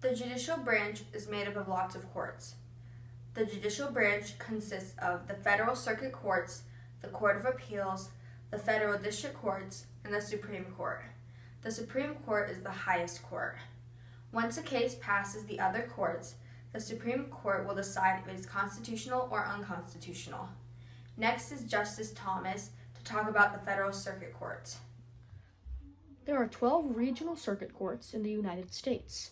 The judicial branch is made up of lots of courts. The judicial branch consists of the federal circuit courts, the Court of Appeals, the federal district courts, and the Supreme Court. The Supreme Court is the highest court. Once a case passes the other courts, the Supreme Court will decide if it is constitutional or unconstitutional. Next is Justice Thomas to talk about the federal circuit courts. There are 12 regional circuit courts in the United States.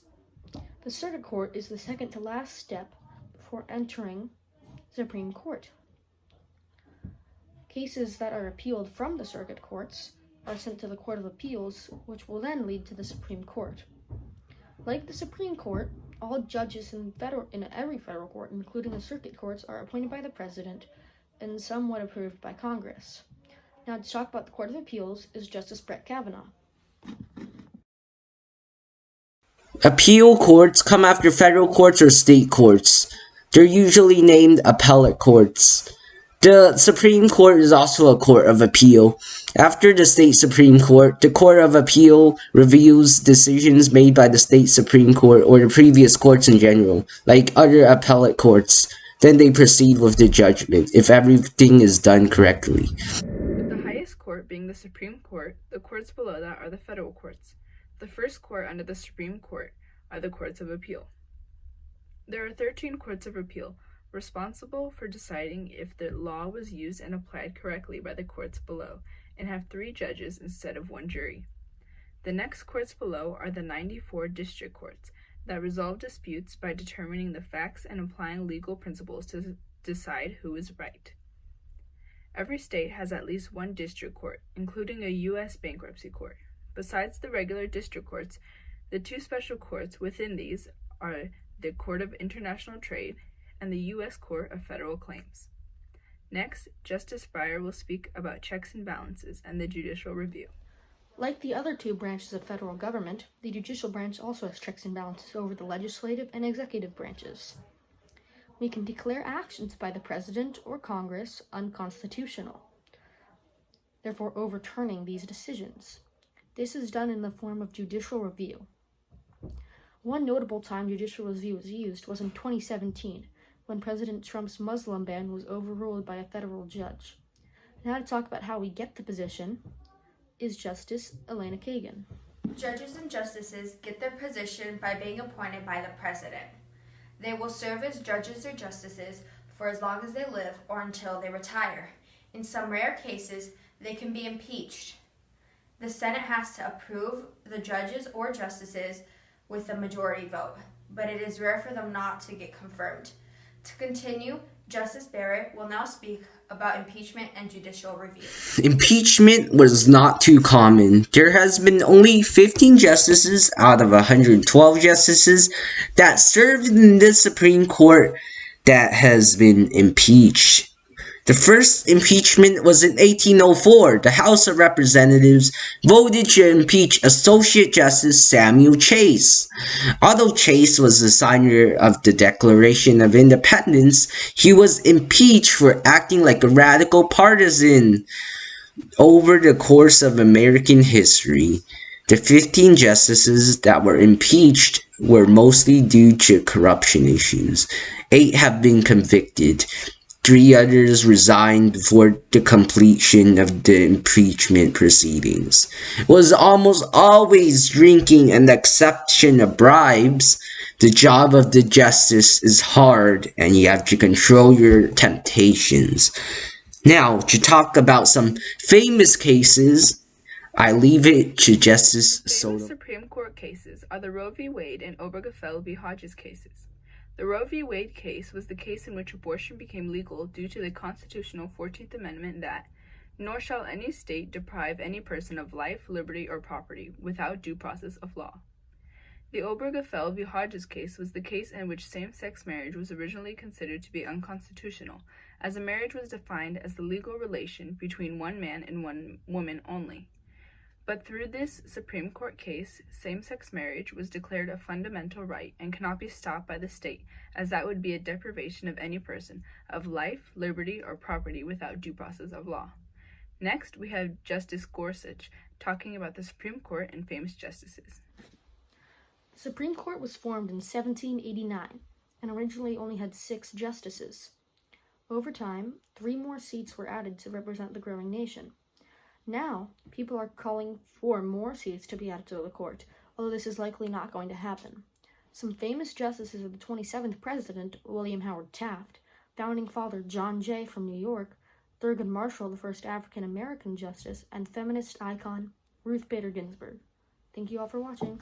The circuit court is the second to last step before entering Supreme Court. Cases that are appealed from the circuit courts are sent to the Court of Appeals, which will then lead to the Supreme Court. Like the Supreme Court, all judges in every federal court, including the circuit courts, are appointed by the President and somewhat approved by Congress. Now, to talk about the Court of Appeals is Justice Brett Kavanaugh. Appeal courts come after federal courts or state courts. They're usually named appellate courts. The Supreme Court is also a court of appeal. After the state Supreme Court, the Court of Appeal reviews decisions made by the state Supreme Court or the previous courts in general, like other appellate courts. Then they proceed with the judgment, if everything is done correctly. With the highest court being the Supreme Court, the courts below that are the federal courts. The first court under the Supreme Court are the courts of appeal. There are 13 courts of appeal, responsible for deciding if the law was used and applied correctly by the courts below, and have 3 judges instead of 1 jury. The next courts below are the 94 district courts that resolve disputes by determining the facts and applying legal principles to decide who is right. Every state has at least 1 district court, including a U.S. bankruptcy court. Besides the regular district courts, the 2 special courts within these are the Court of International Trade and the U.S. Court of Federal Claims. Next, Justice Breyer will speak about checks and balances and the judicial review. Like the other 2 branches of federal government, the judicial branch also has checks and balances over the legislative and executive branches. We can declare actions by the President or Congress unconstitutional, therefore overturning these decisions. This is done in the form of judicial review. One notable time judicial review was used was in 2017, when President Trump's Muslim ban was overruled by a federal judge. Now to talk about how we get the position is Justice Elena Kagan. Judges and justices get their position by being appointed by the President. They will serve as judges or justices for as long as they live or until they retire. In some rare cases, they can be impeached. The Senate has to approve the judges or justices with a majority vote, but it is rare for them not to get confirmed. To continue, Justice Barrett will now speak about impeachment and judicial review. Impeachment was not too common. There has been only 15 justices out of 112 justices that served in the Supreme Court that has been impeached. The first impeachment was in 1804. The House of Representatives voted to impeach Associate Justice Samuel Chase. Although Chase was the signer of the Declaration of Independence, he was impeached for acting like a radical partisan. Over the course of American history, the 15 justices that were impeached were mostly due to corruption issues. 8 have been convicted. 3 others resigned before the completion of the impeachment proceedings. It was almost always drinking and acceptation of bribes. The job of the justice is hard, and you have to control your temptations. Now, to talk about some famous cases, I leave it to Justice Soto. Famous Supreme Court cases are the Roe v. Wade and Obergefell v. Hodges cases. The Roe v. Wade case was the case in which abortion became legal due to the constitutional 14th Amendment that, nor shall any state deprive any person of life, liberty, or property without due process of law. The Obergefell v. Hodges case was the case in which same-sex marriage was originally considered to be unconstitutional, as a marriage was defined as the legal relation between one man and one woman only. But through this Supreme Court case, same-sex marriage was declared a fundamental right and cannot be stopped by the state, as that would be a deprivation of any person of life, liberty, or property without due process of law. Next, we have Justice Gorsuch talking about the Supreme Court and famous justices. The Supreme Court was formed in 1789 and originally only had 6 justices. Over time, 3 more seats were added to represent the growing nation. Now, people are calling for more seats to be added to the court, although this is likely not going to happen. Some famous justices are the 27th President, William Howard Taft, Founding Father John Jay from New York, Thurgood Marshall, the first African-American justice, and feminist icon Ruth Bader Ginsburg. Thank you all for watching.